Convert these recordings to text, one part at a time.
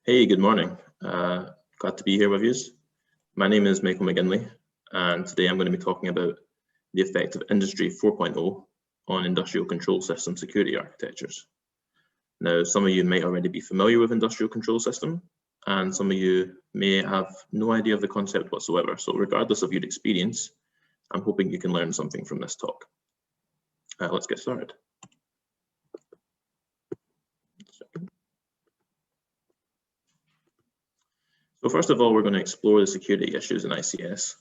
Hey, good morning. Glad to be here with you. My name is McGinley, and today I'm going to be talking about the effect of Industry 4.0 on industrial control system security architectures. Now, some of you may already be familiar with industrial control system, and some of you may have no idea of the concept whatsoever. So regardless of your experience, I'm hoping you can learn something from this talk. Let's get started. So first of all, we're going to explore the security issues in ICS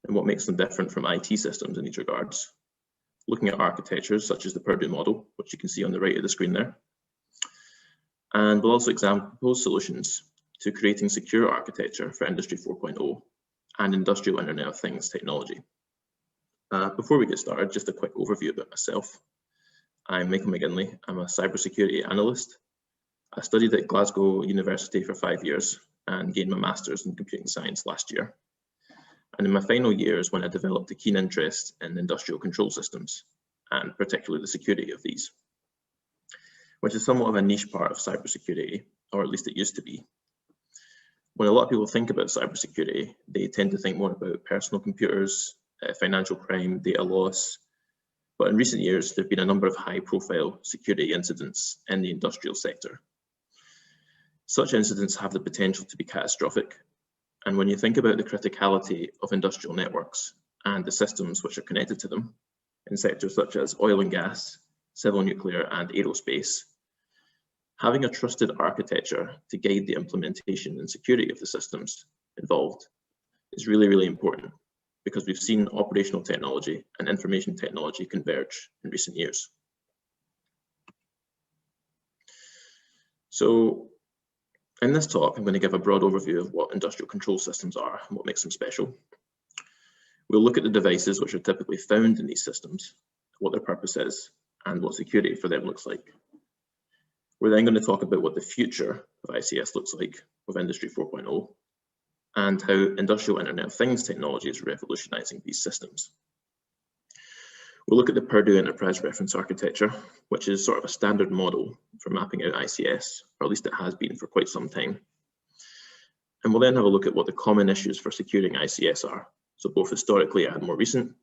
and what makes them different from IT systems in these regards, looking at architectures such as the Purdue model, which you can see on the right of the screen there. And we'll also examine proposed solutions to creating secure architecture for Industry 4.0 and industrial Internet of Things technology. Before we get started, just a quick overview about myself. I'm Michael McGinley. I'm a cybersecurity analyst. I studied at Glasgow University for 5 years and gained my master's in computing science last year. And in my final years, when I developed a keen interest in industrial control systems, and particularly the security of these, which is somewhat of a niche part of cybersecurity, or at least it used to be. When a lot of people think about cybersecurity, they tend to think more about personal computers, financial crime, data loss. But in recent years, there have been a number of high-profile security incidents in the industrial sector. Such incidents have the potential to be catastrophic. And when you think about the criticality of industrial networks and the systems which are connected to them in sectors such as oil and gas, civil nuclear, and aerospace, having a trusted architecture to guide the implementation and security of the systems involved is really, really important, because we've seen operational technology and information technology converge in recent years. So in this talk, I'm going to give a broad overview of what industrial control systems are and what makes them special. We'll look at the devices which are typically found in these systems, what their purpose is, and what security for them looks like. We're then going to talk about what the future of ICS looks like with Industry 4.0 and how industrial Internet of Things technology is revolutionizing these systems. We'll look at the Purdue Enterprise Reference Architecture, which is sort of a standard model for mapping out ICS, or at least it has been for quite some time. And we'll then have a look at what the common issues for securing ICS are, so both historically and more recent,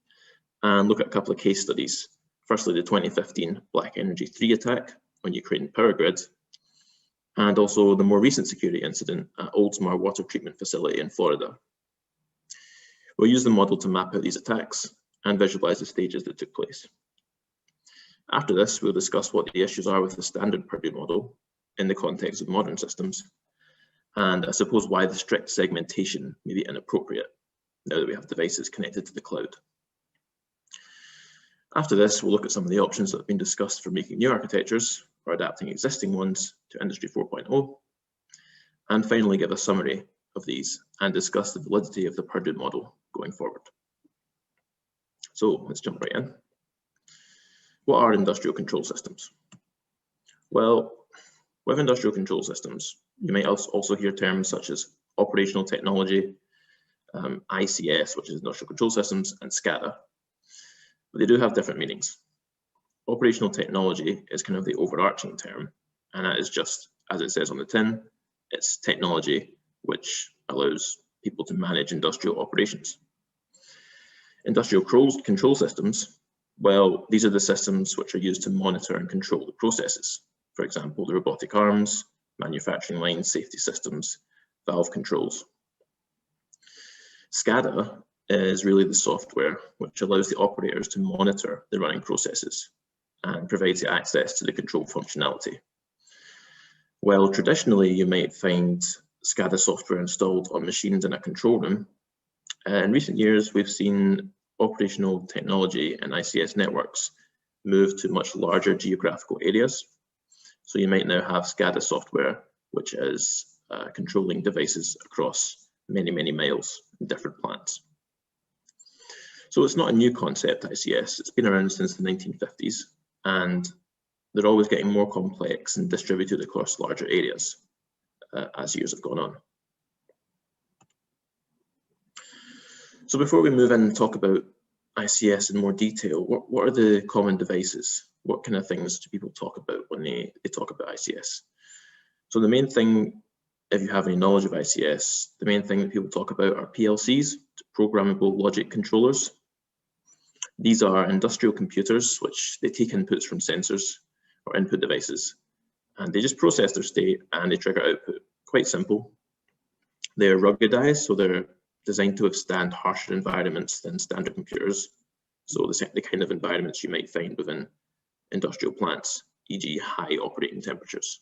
and look at a couple of case studies. Firstly, the 2015 Black Energy 3 attack on Ukraine power grid, and also the more recent security incident at Oldsmar Water Treatment Facility in Florida. We'll use the model to map out these attacks and visualize the stages that took place. After this, we'll discuss what the issues are with the standard Purdue model in the context of modern systems, and I suppose why the strict segmentation may be inappropriate now that we have devices connected to the cloud. After this, we'll look at some of the options that have been discussed for making new architectures or adapting existing ones to Industry 4.0, and finally give a summary of these and discuss the validity of the Purdue model going forward. So let's jump right in. What are industrial control systems? Well, with industrial control systems, you may also hear terms such as operational technology, ICS, which is industrial control systems, and SCADA. But they do have different meanings. Operational technology is kind of the overarching term, and that is just, as it says on the tin, it's technology which allows people to manage industrial operations. Industrial control systems, well, these are the systems which are used to monitor and control the processes. For example, the robotic arms, manufacturing lines, safety systems, valve controls. SCADA is really the software which allows the operators to monitor the running processes and provides the access to the control functionality. Well, traditionally, you might find SCADA software installed on machines in a control room. In recent years, we've seen operational technology and ICS networks move to much larger geographical areas. So you might now have SCADA software, which is controlling devices across many, many miles in different plants. So it's not a new concept, ICS. It's been around since the 1950s, and they're always getting more complex and distributed across larger areas as years have gone on. So before we move in and talk about ICS in more detail, what are the common devices? What kind of things do people talk about when they talk about ICS? So the main thing if you have any knowledge of ICS, the main thing that people talk about are PLCs, programmable logic controllers. These are industrial computers, which they take inputs from sensors or input devices, and they just process their state and they trigger output. Quite simple. They're ruggedized, so they're designed to withstand harsher environments than standard computers. So the kind of environments you might find within industrial plants, e.g. high operating temperatures.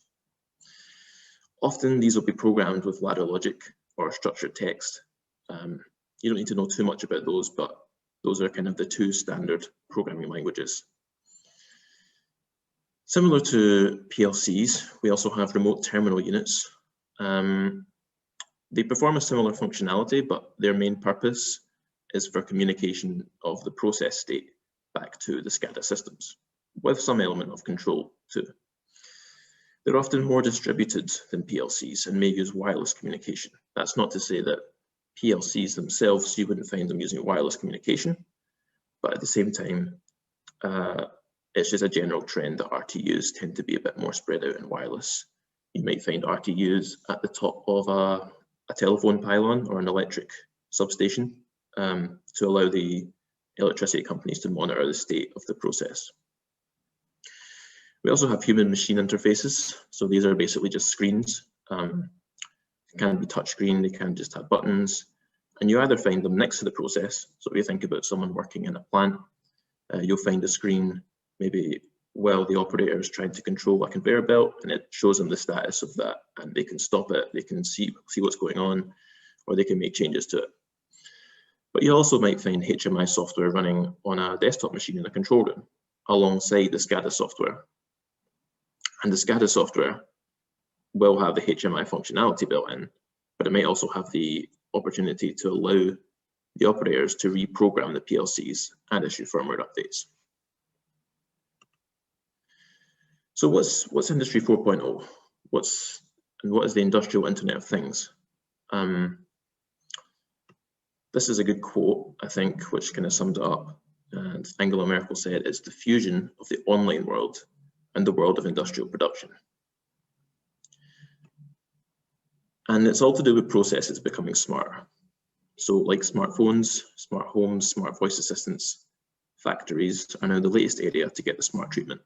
Often these will be programmed with ladder logic or structured text. You don't need to know too much about those, but those are kind of the two standard programming languages. Similar to PLCs, we also have remote terminal units. They perform a similar functionality, but their main purpose is for communication of the process state back to the SCADA systems, with some element of control too. They're often more distributed than PLCs and may use wireless communication. That's not to say that PLCs themselves, you wouldn't find them using wireless communication, but at the same time, it's just a general trend that RTUs tend to be a bit more spread out in wireless. You might find RTUs at the top of a telephone pylon or an electric substation to allow the electricity companies to monitor the state of the process. We also have human-machine interfaces. So these are basically just screens. They can be touchscreen, they can just have buttons, and you either find them next to the process. So if you think about someone working in a plant, you'll find a screen maybe while the operator is trying to control a conveyor belt, and it shows them the status of that, and they can stop it, they can see what's going on, or they can make changes to it. But you also might find HMI software running on a desktop machine in a control room alongside the SCADA software. And the SCADA software will have the HMI functionality built in, but it may also have the opportunity to allow the operators to reprogram the PLCs and issue firmware updates. So what's Industry 4.0? What is the industrial Internet of Things? This is a good quote, I think, which kind of sums it up. And Angela Merkel said, it's the fusion of the online world and the world of industrial production. And it's all to do with processes becoming smarter. So like smartphones, smart homes, smart voice assistants, factories are now the latest area to get the smart treatment.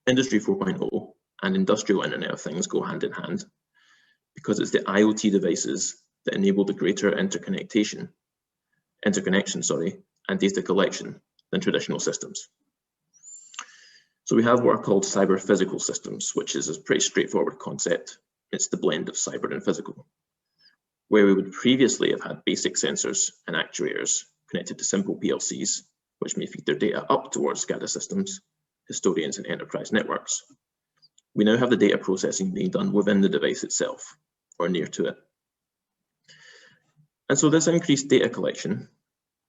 Industry 4.0 and industrial Internet of Things go hand in hand because it's the IoT devices that enable the greater interconnection, and data collection than traditional systems. So we have what are called cyber physical systems, which is a pretty straightforward concept. It's the blend of cyber and physical, where we would previously have had basic sensors and actuators connected to simple PLCs, which may feed their data up towards SCADA systems, historians, and enterprise networks. We now have the data processing being done within the device itself, or near to it. And so this increased data collection,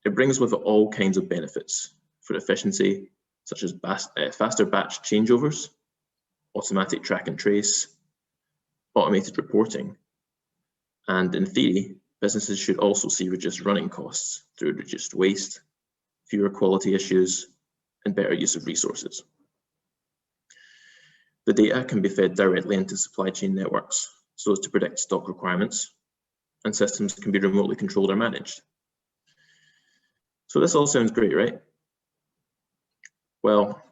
it brings with it all kinds of benefits for efficiency, such as faster batch changeovers, automatic track and trace, automated reporting. And in theory, businesses should also see reduced running costs through reduced waste, fewer quality issues, and better use of resources. The data can be fed directly into supply chain networks so as to predict stock requirements, and systems can be remotely controlled or managed. So this all sounds great, right? Well,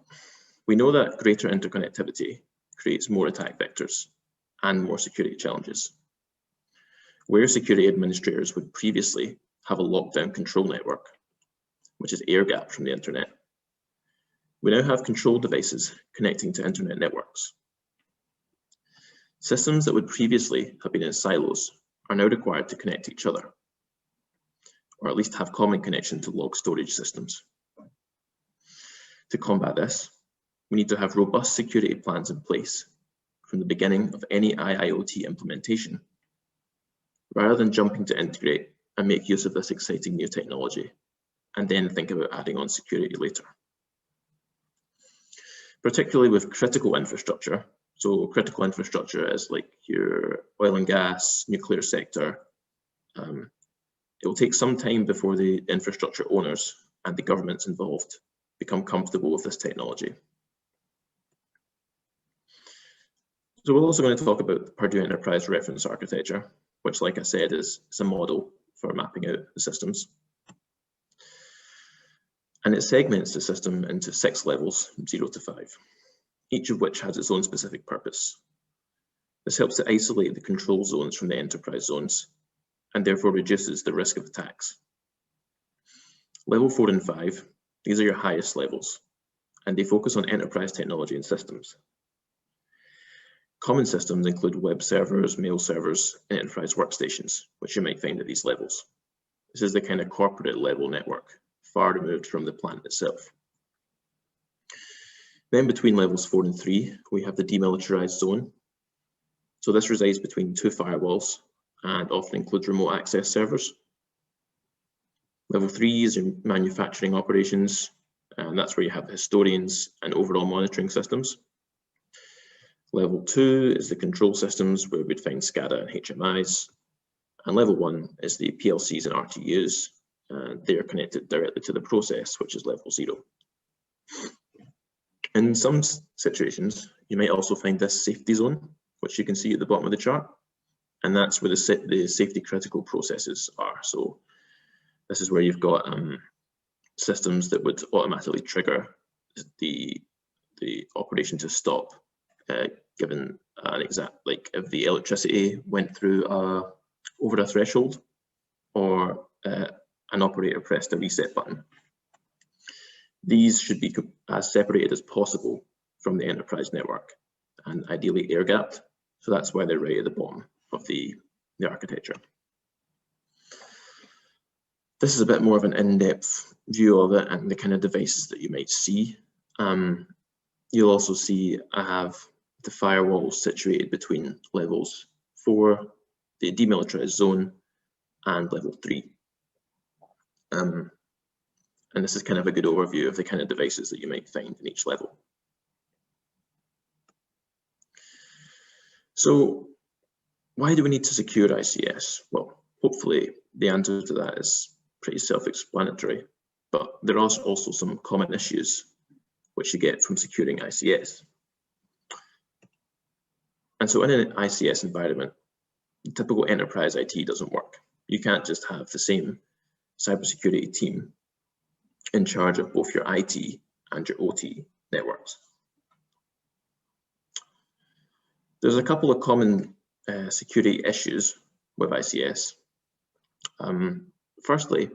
we know that greater interconnectivity creates more attack vectors and more security challenges. Where security administrators would previously have a lockdown control network, which is air-gapped from the internet, we now have control devices connecting to internet networks. Systems that would previously have been in silos are now required to connect to each other, or at least have common connection to log storage systems. To combat this, we need to have robust security plans in place from the beginning of any IIoT implementation, rather than jumping to integrate and make use of this exciting new technology, and then think about adding on security later. Particularly with critical infrastructure. So critical infrastructure is like your oil and gas, nuclear sector. It will take some time before the infrastructure owners and the governments involved become comfortable with this technology. So we're also going to talk about the Purdue Enterprise Reference Architecture, which, like I said, is a model for mapping out the systems. And it segments the system into 6 levels, 0 to 5, each of which has its own specific purpose. This helps to isolate the control zones from the enterprise zones, and therefore reduces the risk of attacks. Level 4 and 5, these are your highest levels, and they focus on enterprise technology and systems. Common systems include web servers, mail servers, and enterprise workstations, which you might find at these levels. This is the kind of corporate level network, far removed from the plant itself. Then between levels 4 and 3, we have the demilitarized zone. So this resides between 2 firewalls and often includes remote access servers. Level 3 is your manufacturing operations, and that's where you have historians and overall monitoring systems. Level 2 is the control systems, where we'd find SCADA and HMIs. And level 1 is the PLCs and RTUs, and they are connected directly to the process, which is level 0. In some situations, you might also find this safety zone, which you can see at the bottom of the chart, and that's where the safety critical processes are. So this is where you've got systems that would automatically trigger the operation to stop, given an exact, like if the electricity went through over a threshold, or an operator pressed a reset button. These should be as separated as possible from the enterprise network, and ideally air-gapped. So that's why they're right at the bottom of the architecture. This is a bit more of an in-depth view of it and the kind of devices that you might see. You'll also see I have the firewalls situated between levels 4, the demilitarized zone, and level 3. And this is kind of a good overview of the kind of devices that you might find in each level. So why do we need to secure ICS? Well, hopefully the answer to that is pretty self-explanatory, but there are also some common issues which you get from securing ICS. And so in an ICS environment, the typical enterprise IT doesn't work. You can't just have the same cybersecurity team in charge of both your IT and your OT networks. There's a couple of common security issues with ICS. Firstly,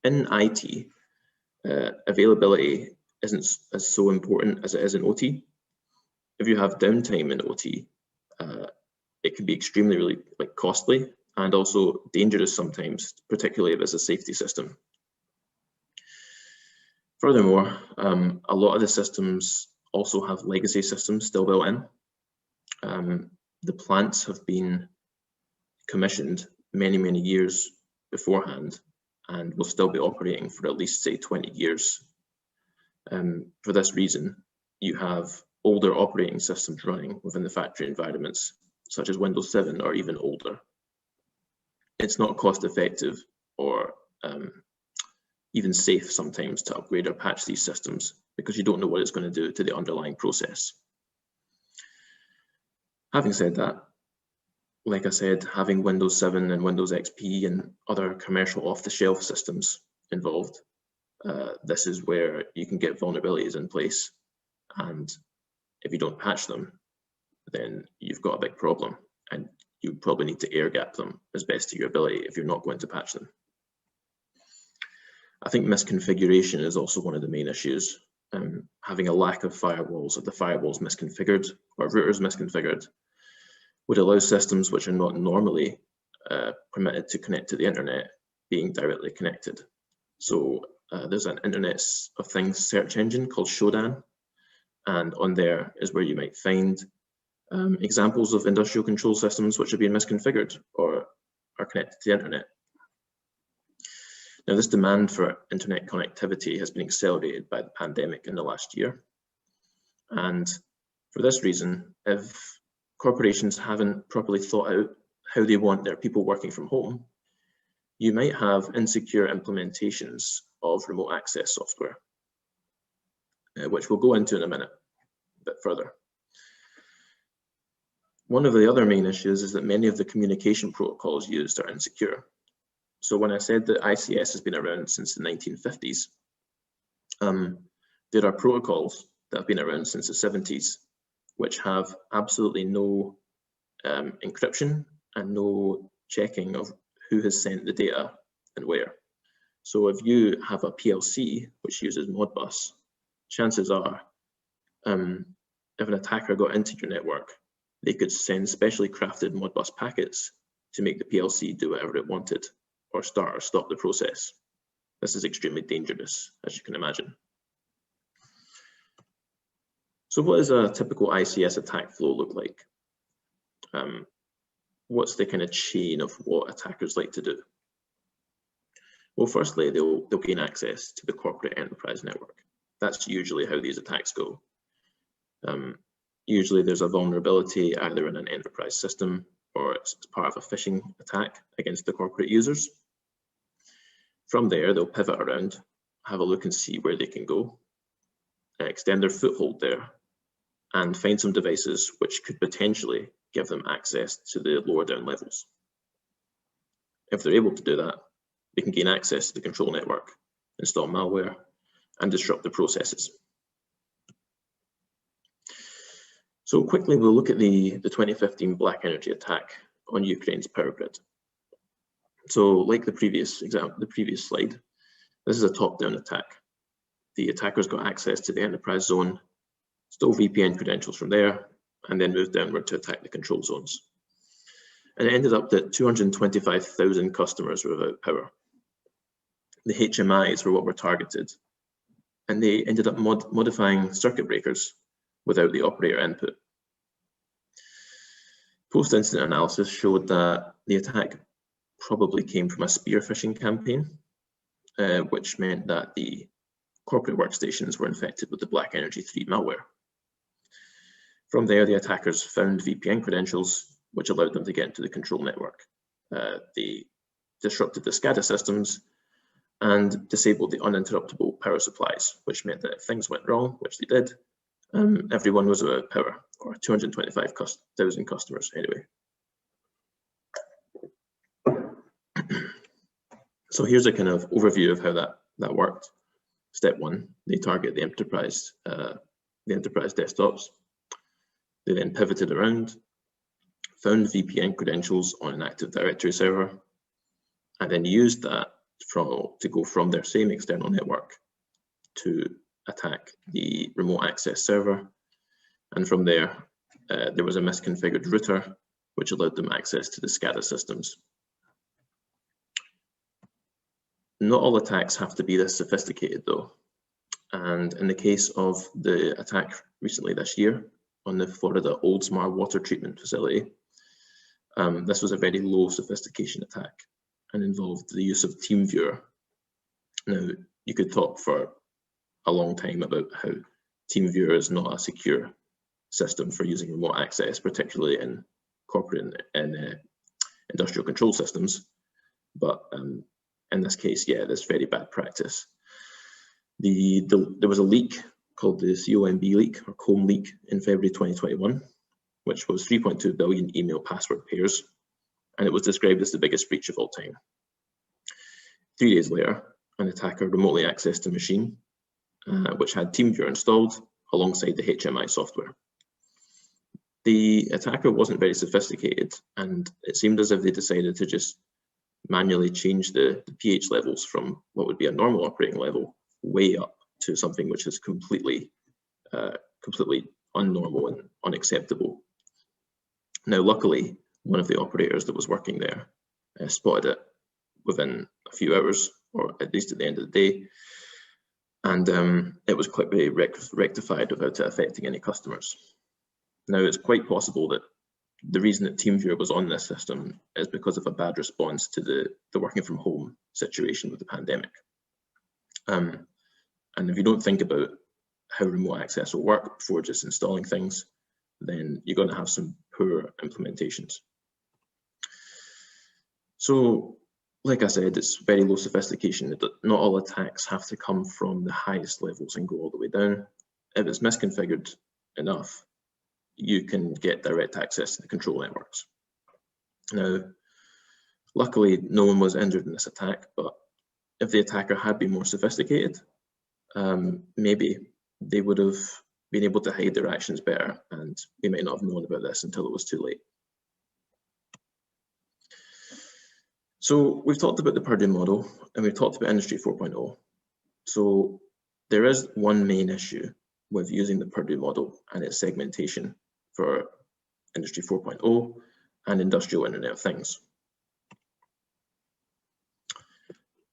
in IT, availability isn't as so important as it is in OT. If you have downtime in OT, it can be extremely really costly and also dangerous sometimes, particularly if it's a safety system. Furthermore, a lot of the systems also have legacy systems still built in. The plants have been commissioned many, many years beforehand and will still be operating for at least, say, 20 years. For this reason, you have older operating systems running within the factory environments, such as Windows 7 or even older. It's not cost effective or even safe sometimes to upgrade or patch these systems because you don't know what it's going to do to the underlying process. Having said that, like I said, having Windows 7 and Windows XP and other commercial off-the-shelf systems involved, this is where you can get vulnerabilities in place, and if you don't patch them, then you've got a big problem, and you probably need to air-gap them as best to your ability if you're not going to patch them. I think misconfiguration is also one of the main issues. Having a lack of firewalls, or the firewalls misconfigured or routers misconfigured, would allow systems which are not normally permitted to connect to the internet being directly connected. So there's an Internet of Things search engine called Shodan, and on there is where you might find examples of industrial control systems which are being misconfigured or are connected to the internet. Now, this demand for internet connectivity has been accelerated by the pandemic in the last year. And for this reason, if corporations haven't properly thought out how they want their people working from home, you might have insecure implementations of remote access software, which we'll go into in a minute, a bit further. One of the other main issues is that many of the communication protocols used are insecure. So when I said that ICS has been around since the 1950s, there are protocols that have been around since the 70s, which have absolutely no encryption and no checking of who has sent the data and where. So if you have a PLC which uses Modbus, chances are if an attacker got into your network, they could send specially crafted Modbus packets to make the PLC do whatever it wanted or start or stop the process. This is extremely dangerous, as you can imagine. So what does a typical ICS attack flow look like? What's the kind of chain of what attackers like to do? Well, firstly, they'll gain access to the corporate enterprise network. That's usually how these attacks go. Usually there's a vulnerability either in an enterprise system or it's part of a phishing attack against the corporate users. From there, they'll pivot around, have a look and see where they can go, extend their foothold there, and find some devices which could potentially give them access to the lower down levels. If they're able to do that, they can gain access to the control network, install malware, and disrupt the processes. So quickly, we'll look at the 2015 Black Energy attack on Ukraine's power grid. So like the previous slide, this is a top-down attack. The attackers got access to the enterprise zone, stole VPN credentials from there, and then moved downward to attack the control zones. And it ended up that 225,000 customers were without power. The HMIs were what were targeted, and they ended up modifying circuit breakers without the operator input. Post-incident analysis showed that the attack probably came from a spear phishing campaign, which meant that the corporate workstations were infected with the Black Energy 3 malware. From there, the attackers found VPN credentials, which allowed them to get into the control network. They disrupted the SCADA systems and disabled the uninterruptible power supplies, which meant that if things went wrong, which they did, everyone was without power, or 225,000 customers anyway. So here's a kind of overview of how that worked. Step one, they target the enterprise desktops. They then pivoted around, found VPN credentials on an Active Directory server, and then used that to go from their same external network to attack the remote access server. And from there, there was a misconfigured router, which allowed them access to the SCADA systems. Not all attacks have to be this sophisticated though. And in the case of the attack recently this year on the Florida Oldsmar water treatment facility, this was a very low sophistication attack and involved the use of TeamViewer. Now, you could talk for a long time about how TeamViewer is not a secure system for using remote access, particularly in corporate and industrial control systems. But in this case, yeah, there's very bad practice. There was a leak called the COMB leak or COMB leak in February 2021, which was 3.2 billion email password pairs, and it was described as the biggest breach of all time. 3 days later, an attacker remotely accessed a machine which had TeamViewer installed alongside the HMI software. The attacker wasn't very sophisticated, and it seemed as if they decided to just manually change the pH levels from what would be a normal operating level way up to something which is completely unnormal and unacceptable. Now, luckily, one of the operators that was working there spotted it within a few hours, or at least at the end of the day, and it was quickly rectified without it affecting any customers. Now, it's quite possible that the reason that TeamViewer was on this system is because of a bad response to the working from home situation with the pandemic. And if you don't think about how remote access will work before just installing things, then you're going to have some poor implementations. So, like I said, it's very low sophistication. Not all attacks have to come from the highest levels and go all the way down. If it's misconfigured enough, you can get direct access to the control networks. Now, luckily, no one was injured in this attack, but if the attacker had been more sophisticated, maybe they would have been able to hide their actions better, and we might not have known about this until it was too late. So we've talked about the Purdue model, and we've talked about Industry 4.0. So there is one main issue with using the Purdue model and its segmentation for Industry 4.0 and Industrial Internet of Things.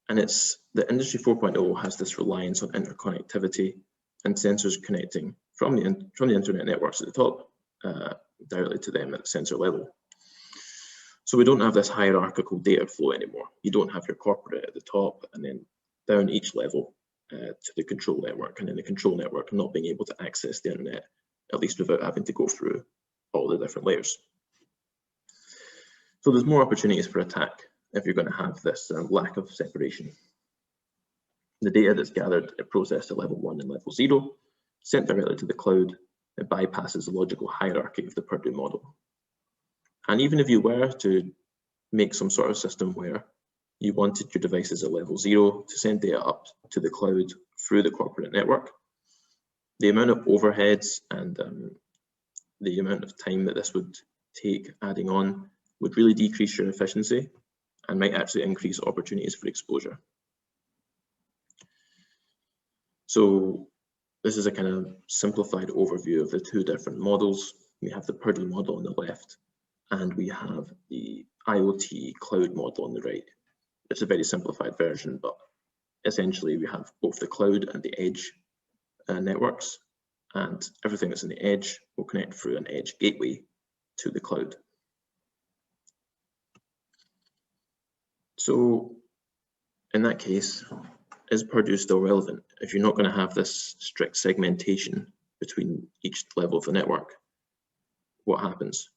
And it's that Industry 4.0 has this reliance on interconnectivity and sensors connecting from the internet networks at the top directly to them at the sensor level. So we don't have this hierarchical data flow anymore. You don't have your corporate at the top and then down each level to the control network, and then the control network not being able to access the internet, at least without having to go through all the different layers. So there's more opportunities for attack if you're going to have this lack of separation. The data that's gathered and processed at level 1 and level 0, sent directly to the cloud, it bypasses the logical hierarchy of the Purdue model. And even if you were to make some sort of system where you wanted your devices at level 0 to send data up to the cloud through the corporate network, the amount of overheads and the amount of time that this would take adding on would really decrease your efficiency and might actually increase opportunities for exposure. So this is a kind of simplified overview of the two different models. We have the Purdue model on the left, and we have the IoT cloud model on the right. It's a very simplified version, but essentially we have both the cloud and the edge networks, and everything that's in the edge will connect through an edge gateway to the cloud. So in that case, is Purdue still relevant? If you're not going to have this strict segmentation between each level of the network, what happens?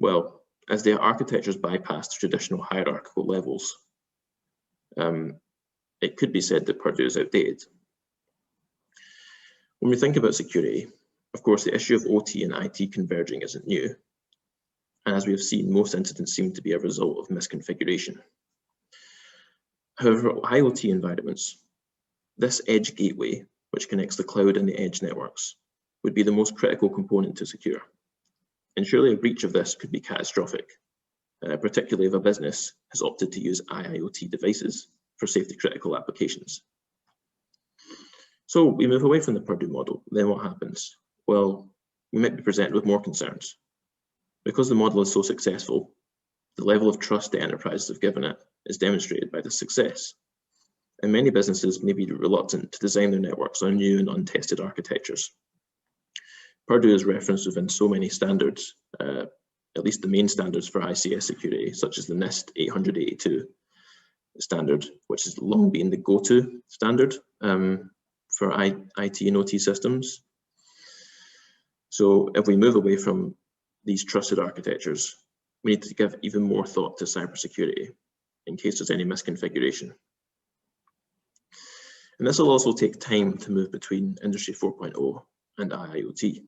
Well, as the architectures bypass traditional hierarchical levels, it could be said that Purdue is outdated. When we think about security, of course, the issue of OT and IT converging isn't new. And as we have seen, most incidents seem to be a result of misconfiguration. However, IoT environments, this edge gateway, which connects the cloud and the edge networks, would be the most critical component to secure. And surely a breach of this could be catastrophic, particularly if a business has opted to use IoT devices for safety critical applications. So we move away from the Purdue model, then what happens? Well, we might be presented with more concerns. Because the model is so successful, the level of trust the enterprises have given it is demonstrated by the success. And many businesses may be reluctant to design their networks on new and untested architectures. Purdue is referenced within so many standards, at least the main standards for ICS security, such as the NIST 882 standard, which has long been the go-to standard for IT and OT systems. So if we move away from these trusted architectures, we need to give even more thought to cybersecurity in case there's any misconfiguration. And this will also take time to move between Industry 4.0 and IIoT.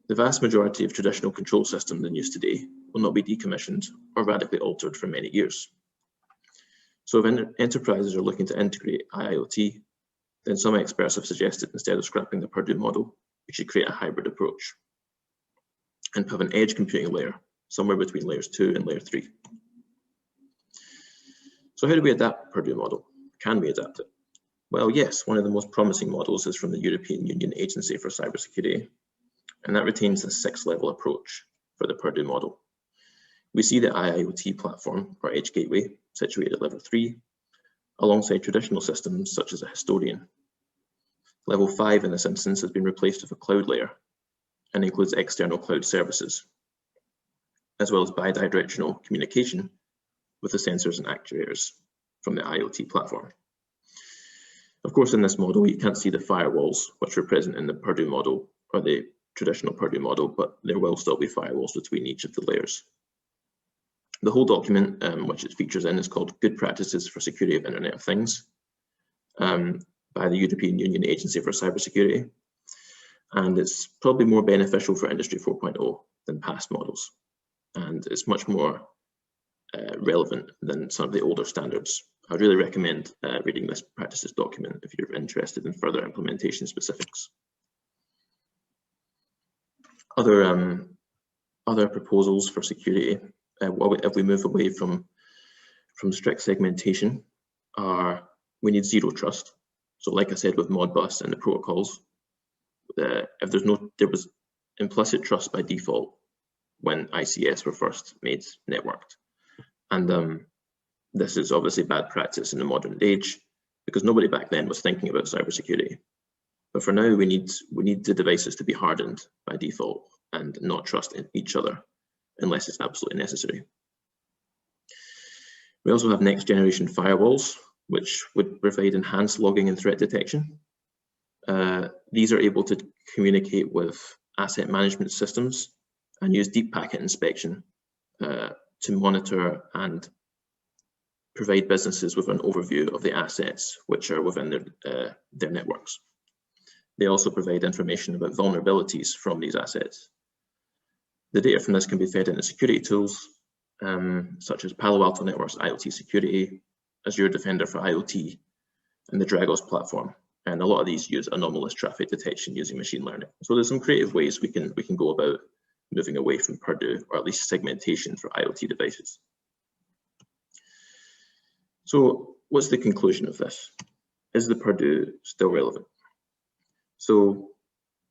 The vast majority of traditional control systems in use today will not be decommissioned or radically altered for many years. So if enterprises are looking to integrate IIoT, then some experts have suggested instead of scrapping the Purdue model, we should create a hybrid approach and have an edge computing layer somewhere between layers 2 and layer 3. So how do we adapt Purdue model? Can we adapt it? Well, yes, one of the most promising models is from the European Union Agency for Cybersecurity, and that retains the 6-level approach for the Purdue model. We see the IIoT platform, or edge gateway, situated at level 3, alongside traditional systems such as a historian. Level 5 in this instance has been replaced with a cloud layer and includes external cloud services, as well as bidirectional communication with the sensors and actuators from the IoT platform. Of course, in this model, you can't see the firewalls which were present in the Purdue model or the traditional Purdue model, but there will still be firewalls between each of the layers. The whole document, which it features in, is called Good Practices for Security of Internet of Things by the European Union Agency for Cybersecurity. and it's probably more beneficial for Industry 4.0 than past models, and it's much more relevant than some of the older standards. I'd really recommend reading this practices document if you're interested in further implementation specifics. Other proposals for security, if we move away from strict segmentation, we need zero trust. So like I said with Modbus and the protocols, if there was implicit trust by default when ICS were first made networked. And this is obviously bad practice in the modern age because nobody back then was thinking about cybersecurity. But for now, we need the devices to be hardened by default and not trust in each other unless it's absolutely necessary. We also have next generation firewalls, which would provide enhanced logging and threat detection. These are able to communicate with asset management systems and use deep packet inspection to monitor and provide businesses with an overview of the assets which are within their networks. They also provide information about vulnerabilities from these assets. The data from this can be fed into security tools, such as Palo Alto Networks IoT Security, Azure Defender for IoT, and the Dragos platform. And a lot of these use anomalous traffic detection using machine learning. So there's some creative ways we can go about moving away from Purdue, or at least segmentation for IoT devices. So what's the conclusion of this? Is the Purdue still relevant? So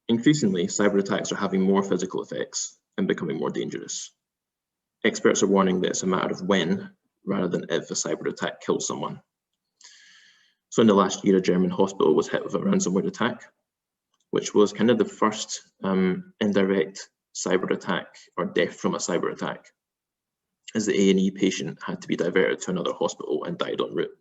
increasingly, cyber attacks are having more physical effects and becoming more dangerous. Experts are warning that it's a matter of when, rather than if, a cyber attack kills someone. So in the last year, a German hospital was hit with a ransomware attack, which was kind of the first indirect cyber attack or death from a cyber attack, as the A&E patient had to be diverted to another hospital and died en route.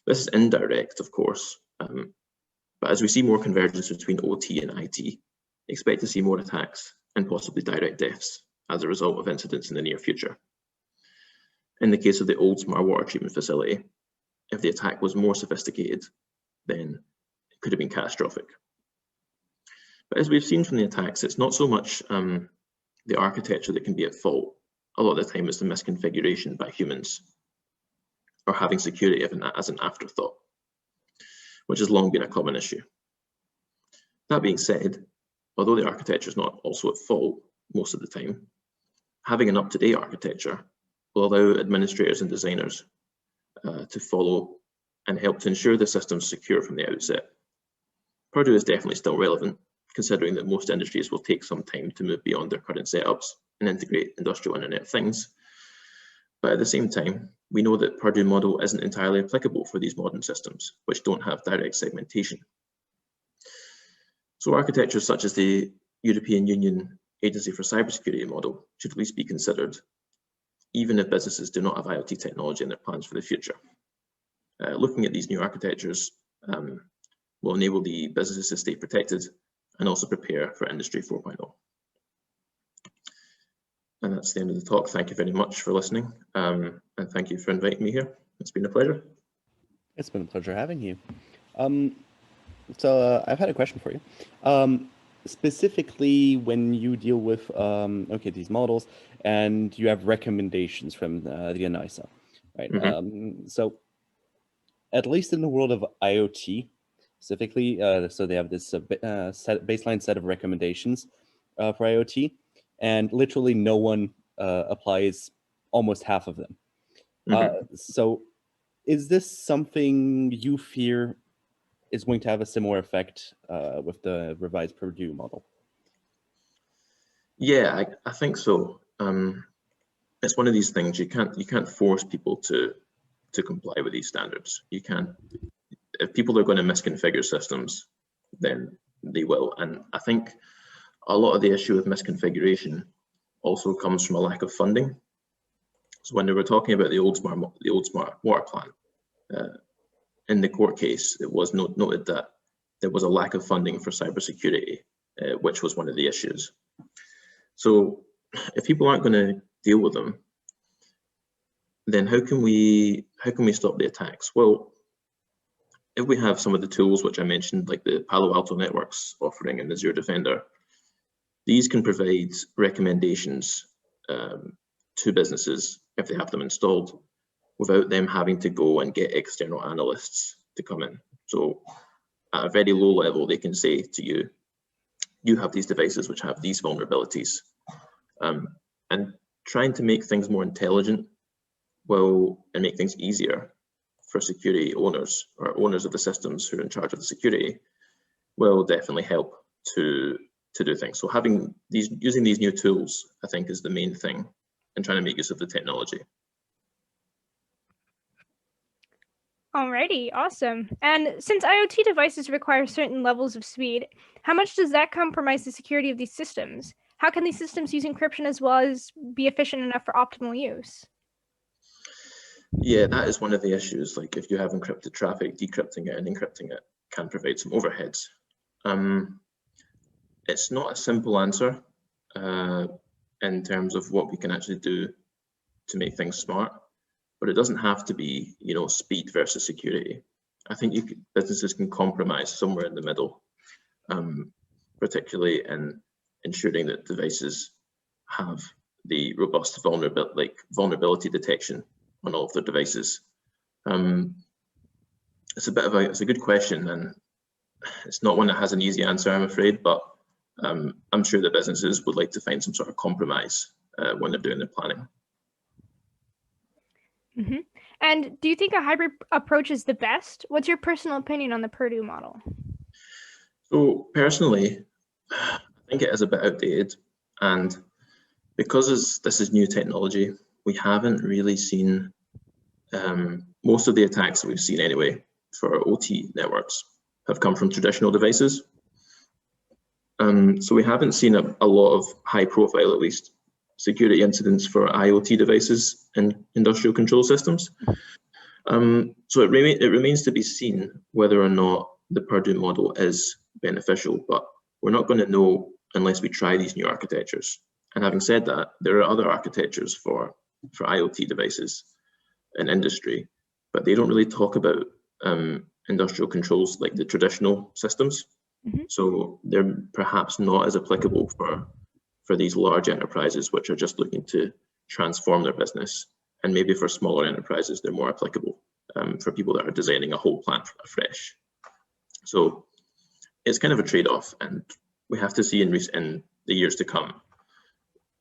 This is indirect, of course, but as we see more convergence between OT and IT, expect to see more attacks and possibly direct deaths as a result of incidents in the near future. In the case of the Oldsmar water treatment facility, if the attack was more sophisticated, then it could have been catastrophic. But as we've seen from the attacks, it's not so much the architecture that can be at fault. A lot of the time it's the misconfiguration by humans or having security as an afterthought, which has long been a common issue. That being said, although the architecture is not also at fault most of the time, having an up-to-date architecture will allow administrators and designers to follow and help to ensure the system's secure from the outset. Purdue is definitely still relevant, considering that most industries will take some time to move beyond their current setups and integrate industrial Internet of Things. But at the same time, we know that Purdue model isn't entirely applicable for these modern systems, which don't have direct segmentation. So architectures such as the European Union Agency for Cybersecurity model should at least be considered, even if businesses do not have IoT technology in their plans for the future. Looking at these new architectures will enable the businesses to stay protected and also prepare for Industry 4.0. And that's the end of the talk. Thank you very much for listening, and thank you for inviting me here. It's been a pleasure. It's been a pleasure having you. So I've had a question for you. Specifically, when you deal with these models and you have recommendations from the ANISA, right? Mm-hmm. So at least in the world of IoT, specifically, so they have this baseline set of recommendations for IoT, and literally no one applies almost half of them. Mm-hmm. So is this something you fear is going to have a similar effect with the revised Purdue model? Yeah, I think so. It's one of these things you can't force people to comply with these standards. You can't. If people are going to misconfigure systems, then they will. And I think a lot of the issue with misconfiguration also comes from a lack of funding. So when they were talking about the Oldsmar water plant, in the court case, it was noted that there was a lack of funding for cybersecurity, which was one of the issues. So if people aren't going to deal with them, then how can we stop the attacks? Well, if we have some of the tools which I mentioned, like the Palo Alto Networks offering and Azure Defender, these can provide recommendations to businesses if they have them installed without them having to go and get external analysts to come in. So at a very low level, they can say to you, you have these devices which have these vulnerabilities. And trying to make things more intelligent and make things easier for security owners or owners of the systems who are in charge of the security will definitely help to do things. So using these new tools, I think, is the main thing in trying to make use of the technology. Alrighty, awesome. And since IoT devices require certain levels of speed, how much does that compromise the security of these systems? How can these systems use encryption as well as be efficient enough for optimal use? Yeah, that is one of the issues. Like if you have encrypted traffic, decrypting it and encrypting it can provide some overheads. It's not a simple answer in terms of what we can actually do to make things smart, but it doesn't have to be, speed versus security. I think businesses can compromise somewhere in the middle, particularly in ensuring that devices have the robust vulnerability detection on all of their devices. It's a good question, and it's not one that has an easy answer, I'm afraid, but I'm sure that businesses would like to find some sort of compromise when they're doing their planning. Mm-hmm. And do you think a hybrid approach is the best? What's your personal opinion on the Purdue model? So personally, I think it is a bit outdated, and because this is new technology, we haven't really seen most of the attacks that we've seen anyway for OT networks have come from traditional devices. So we haven't seen a lot of high profile, at least, security incidents for IoT devices and industrial control systems. So it remains to be seen whether or not the Purdue model is beneficial, but we're not going to know unless we try these new architectures. And having said that, there are other architectures for IoT devices in industry, but they don't really talk about industrial controls like the traditional systems. Mm-hmm. So they're perhaps not as applicable for these large enterprises which are just looking to transform their business. And maybe for smaller enterprises, they're more applicable for people that are designing a whole plant afresh. So it's kind of a trade-off, and we have to see in the years to come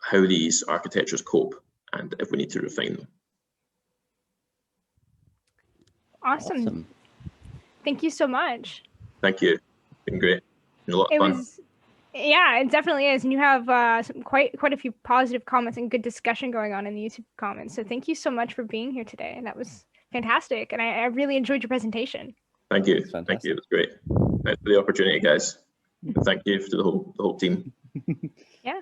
how these architectures cope and if we need to refine them. Awesome. Thank you so much. Thank you. It's been great. And a lot of fun. Yeah, it definitely is. And you have quite a few positive comments and good discussion going on in the YouTube comments. So thank you so much for being here today. That was fantastic. And I really enjoyed your presentation. Thank you. Thank you. It was great. Thanks for the opportunity, guys. And thank you to the whole team. Yeah.